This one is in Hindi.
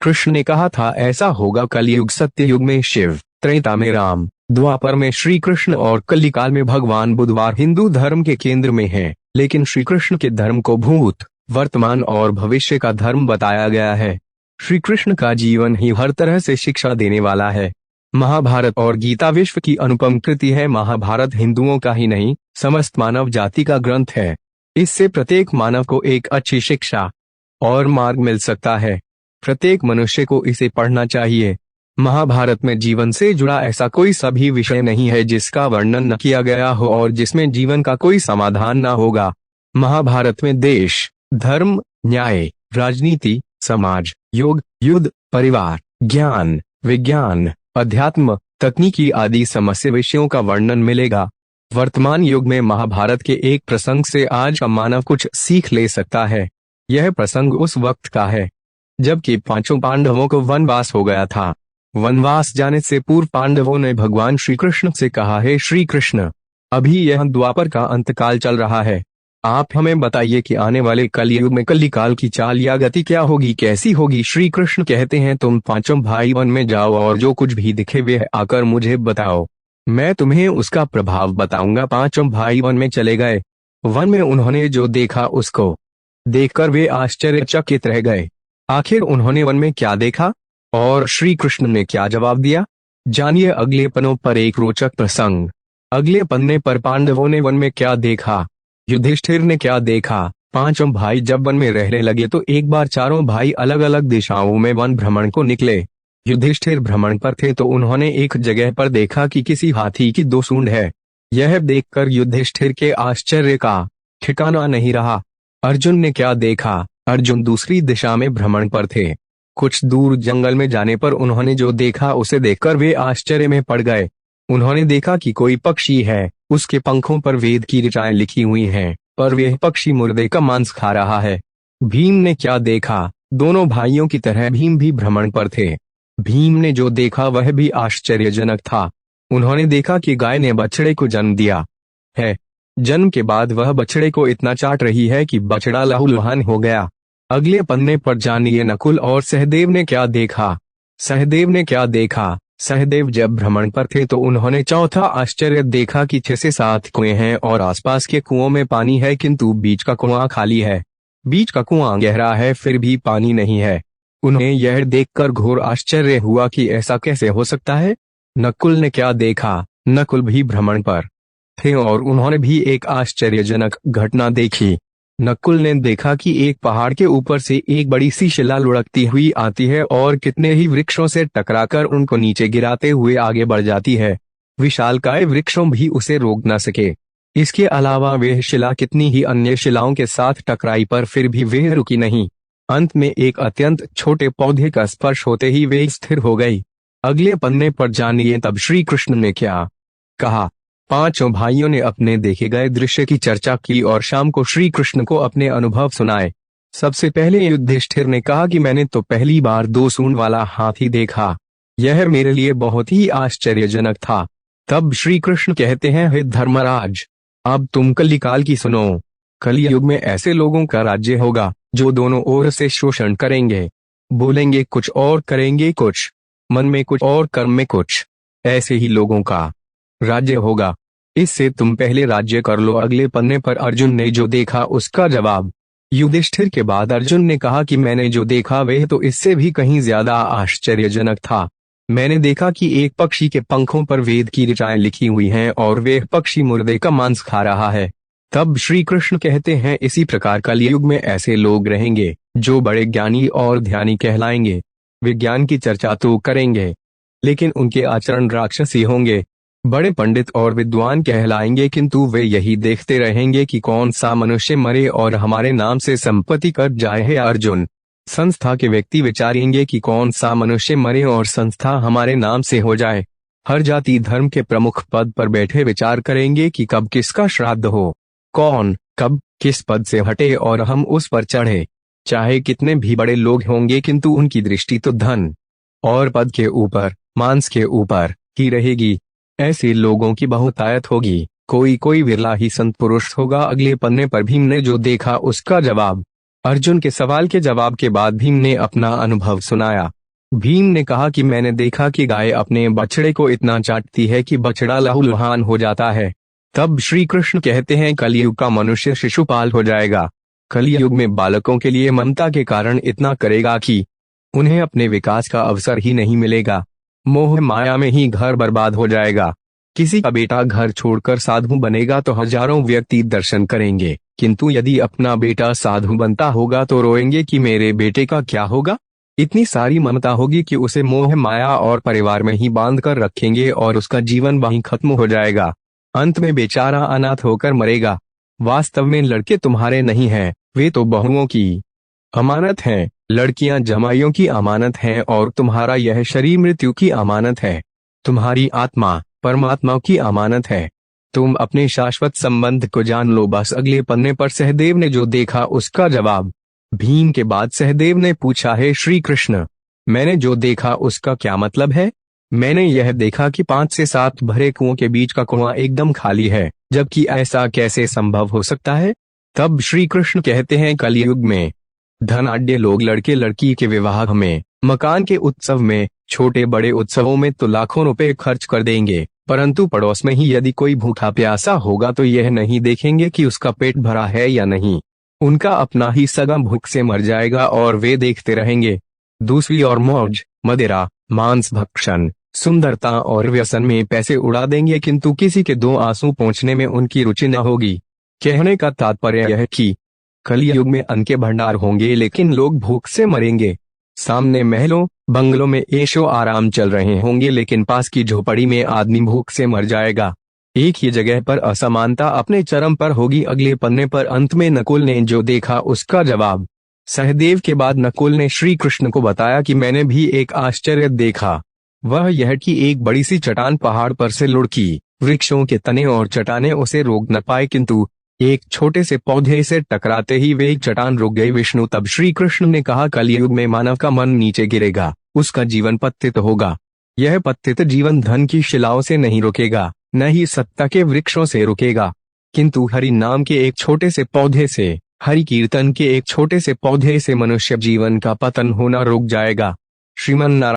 कृष्ण ने कहा था ऐसा होगा कलयुग सत्य युग में शिव, त्रेता में राम, द्वापर में श्री कृष्ण और कलिकाल में भगवान बुधवार हिंदू धर्म के केंद्र में है। लेकिन श्री कृष्ण के धर्म को भूत, वर्तमान और भविष्य का धर्म बताया गया है। श्री कृष्ण का जीवन ही हर तरह से शिक्षा देने वाला है। महाभारत और गीता विश्व की अनुपम कृति है। महाभारत हिंदुओं का ही नहीं, समस्त मानव जाति का ग्रंथ है। इससे प्रत्येक मानव को एक अच्छी शिक्षा और मार्ग मिल सकता है। प्रत्येक मनुष्य को इसे पढ़ना चाहिए। महाभारत में जीवन से जुड़ा ऐसा कोई सभी विषय नहीं है जिसका वर्णन न किया गया हो और जिसमें जीवन का कोई समाधान न होगा। महाभारत में देश, धर्म, न्याय, राजनीति, समाज, योग, युद्ध, परिवार, ज्ञान, विज्ञान, अध्यात्म, तकनीकी आदि समस्त विषयों का वर्णन मिलेगा। वर्तमान युग में महाभारत के एक प्रसंग से आज का मानव कुछ सीख ले सकता है। यह प्रसंग उस वक्त का है जबकि पांचों पांडवों को वनवास हो गया था। वनवास जाने से पूर्व पांडवों ने भगवान श्री कृष्ण से कहा, हे श्री कृष्ण, अभी यह द्वापर का अंतकाल चल रहा है, आप हमें बताइए कि आने वाले कलयुग में कलिकाल की चाल या गति क्या होगी, कैसी होगी। श्री कृष्ण कहते हैं, तुम पांचों भाई वन में जाओ और जो कुछ भी दिखे वे आकर मुझे बताओ, मैं तुम्हें उसका प्रभाव बताऊंगा। पांचों भाई वन में चले गए। वन में उन्होंने जो देखा उसको देखकर वे आश्चर्यचकित रह गए। आखिर उन्होंने वन में क्या देखा और श्री कृष्ण ने क्या जवाब दिया, जानिए अगले पन्नों पर एक रोचक प्रसंग। अगले पन्ने पर पांडवों ने वन में क्या देखा, युधिष्ठिर ने क्या देखा। पांचों भाई जब वन में रहने लगे तो एक बार चारों भाई अलग अलग दिशाओं में वन भ्रमण को निकले। युधिष्ठिर भ्रमण पर थे तो उन्होंने एक जगह पर देखा कि किसी हाथी की दो सूंड है। यह देखकर युधिष्ठिर के आश्चर्य का ठिकाना नहीं रहा। अर्जुन ने क्या देखा, अर्जुन दूसरी दिशा में भ्रमण पर थे। कुछ दूर जंगल में जाने पर उन्होंने जो देखा उसे देखकर वे आश्चर्य में पड़ गए। उन्होंने देखा कि कोई पक्षी है, उसके पंखों पर वेद की ऋचाएं लिखी हुई हैं, पर वह पक्षी मुर्दे का मांस खा रहा है। भीम ने क्या देखा, दोनों भाइयों की तरह भीम भी भ्रमण पर थे। भीम ने जो देखा वह भी आश्चर्यजनक था। उन्होंने देखा कि गाय ने बछड़े को जन्म दिया है। जन्म के बाद वह बछड़े को इतना चाट रही है कि बछड़ा लहूलुहान हो गया। अगले पन्ने पर जानिए नकुल और सहदेव ने क्या देखा। सहदेव ने क्या देखा, सहदेव जब भ्रमण पर थे तो उन्होंने चौथा आश्चर्य देखा कि 6 से 7 कुएं हैं और आसपास के कुओं में पानी है, किंतु बीच का कुआं खाली है। बीच का कुआं गहरा है फिर भी पानी नहीं है। उन्हें यह देखकर घोर आश्चर्य हुआ कि ऐसा कैसे हो सकता है। नकुल ने क्या देखा, नकुल भी भ्रमण पर थे और उन्होंने भी एक आश्चर्यजनक घटना देखी। नकुल ने देखा कि एक पहाड़ के ऊपर से एक बड़ी सी शिला लुढ़कती हुई आती है और कितने ही वृक्षों से टकराकर उनको नीचे गिराते हुए आगे बढ़ जाती है। विशालकाय वृक्षों भी उसे रोक न सके। इसके अलावा वह शिला कितनी ही अन्य शिलाओं के साथ टकराई पर फिर भी वह रुकी नहीं। अंत में एक अत्यंत छोटे पौधे का स्पर्श होते ही वे स्थिर हो गई। अगले पन्ने पर जानिए तब श्री कृष्ण ने क्या कहा। पांचों भाइयों ने अपने देखे गए दृश्य की चर्चा की और शाम को श्री कृष्ण को अपने अनुभव सुनाए। सबसे पहले युधिष्ठिर ने कहा कि मैंने तो पहली बार 2 सूंड वाला हाथी देखा, यह मेरे लिए बहुत ही आश्चर्यजनक था। तब श्री कृष्ण कहते हैं, हे धर्मराज, अब तुम कलिकाल की सुनो। कलियुग में ऐसे लोगों का राज्य होगा जो दोनों ओर से शोषण करेंगे, बोलेंगे कुछ और करेंगे कुछ, मन में कुछ और कर्म में कुछ। ऐसे ही लोगों का राज्य होगा। इससे तुम पहले राज्य कर लो। अगले पन्ने पर अर्जुन ने जो देखा उसका जवाब। युधिष्ठिर के बाद अर्जुन ने कहा कि मैंने जो देखा वह तो इससे भी कहीं ज्यादा आश्चर्यजनक था। मैंने देखा कि एक पक्षी के पंखों पर वेद की ऋचाएं लिखी हुई हैं और वह पक्षी मुर्दे का मांस खा रहा है। तब श्री कृष्ण कहते हैं, इसी प्रकार कलयुग में ऐसे लोग रहेंगे जो बड़े ज्ञानी और ध्यानी कहलाएंगे। विज्ञान की चर्चा तो करेंगे लेकिन उनके आचरण राक्षसी होंगे। बड़े पंडित और विद्वान कहलाएंगे किंतु वे यही देखते रहेंगे कि कौन सा मनुष्य मरे और हमारे नाम से संपत्ति कर जाए। है अर्जुन, संस्था के व्यक्ति विचारेंगे कि कौन सा मनुष्य मरे और संस्था हमारे नाम से हो जाए। हर जाति धर्म के प्रमुख पद पर बैठे विचार करेंगे कि कब किसका श्राद्ध हो, कौन कब किस पद से हटे और हम उस पर चढ़े। चाहे कितने भी बड़े लोग होंगे किंतु उनकी दृष्टि तो धन और पद के ऊपर, मांस के ऊपर ही रहेगी। ऐसे लोगों की बहुतायत होगी, कोई विरला ही संत पुरुष होगा। अगले पन्ने पर भीम ने जो देखा उसका जवाब। अर्जुन के सवाल के जवाब के बाद भीम ने अपना अनुभव सुनाया। भीम ने कहा कि मैंने देखा कि गाय अपने बछड़े को इतना चाटती है कि बछड़ा लहूलुहान हो जाता है। तब श्री कृष्ण कहते हैं कलयुग का मनुष्य शिशुपाल हो जाएगा। कलयुग में बालकों के लिए ममता के कारण इतना करेगा कि उन्हें अपने विकास का अवसर ही नहीं मिलेगा। मोह माया में ही घर बर्बाद हो जाएगा। किसी का बेटा घर छोड़कर साधु बनेगा तो हजारों व्यक्ति दर्शन करेंगे, किंतु यदि अपना बेटा साधु बनता होगा तो रोएंगे कि मेरे बेटे का क्या होगा। इतनी सारी ममता होगी कि उसे मोह माया और परिवार में ही बांध कर रखेंगे और उसका जीवन वहीं खत्म हो जाएगा। अंत में बेचारा अनाथ होकर मरेगा। वास्तव में लड़के तुम्हारे नहीं हैं, वे तो बहुओं की अमानत हैं। लड़कियां जमाइयों की अमानत हैं और तुम्हारा यह शरीर मृत्यु की अमानत है। तुम्हारी आत्मा परमात्मा की अमानत है। तुम अपने शाश्वत संबंध को जान लो। बस अगले पन्ने पर सहदेव ने जो देखा उसका जवाब। भीम के बाद सहदेव ने पूछा, है श्री कृष्ण, मैंने जो देखा उसका क्या मतलब है? मैंने यह देखा कि 5 से 7 भरे कुओं के बीच का कुआं एकदम खाली है, जबकि ऐसा कैसे संभव हो सकता है? तब श्री कृष्ण कहते हैं कलयुग में धनाढ्य लोग लड़के लड़की के विवाह में, मकान के उत्सव में, छोटे बड़े उत्सवों में तो लाखों रुपए खर्च कर देंगे, परंतु पड़ोस में ही यदि कोई भूखा प्यासा होगा तो यह नहीं देखेंगे कि उसका पेट भरा है या नहीं। उनका अपना ही सगा भूख से मर जाएगा और वे देखते रहेंगे। दूसरी ओर मौज मदिरा मांस भक्षण सुंदरता और व्यसन में पैसे उड़ा देंगे, किंतु किसी के 2 आंसू पोंछने में उनकी रुचि न होगी। कहने का तात्पर्य यह है कि कलयुग में अन्न के भंडार होंगे लेकिन लोग भूख से मरेंगे। सामने महलों बंगलों में ऐशो आराम चल रहे होंगे लेकिन पास की झोपड़ी में आदमी भूख से मर जाएगा। एक ही जगह पर असमानता अपने चरम पर होगी। अगले पन्ने पर अंत में नकुल ने जो देखा उसका जवाब। सहदेव के बाद नकुल ने श्री कृष्ण को बताया कि मैंने भी एक आश्चर्य देखा। वह यह कि एक बड़ी सी चट्टान पहाड़ पर से लुढ़की। वृक्षों के तने और चट्टानें उसे रोक न पाए, किंतु एक छोटे से पौधे से टकराते ही वे एक चट्टान रुक गई। विष्णु तब श्री कृष्ण ने कहा, कलयुग में मानव का मन नीचे गिरेगा, उसका जीवन पतित होगा। यह पतित जीवन धन की शिलाओं से नहीं रुकेगा, न ही सत्ता के वृक्षों से रुकेगा, किंतु हरि नाम के एक छोटे से पौधे से, हरि कीर्तन के एक छोटे से पौधे से मनुष्य जीवन का पतन होना रुक जाएगा। श्रीमन नारायण।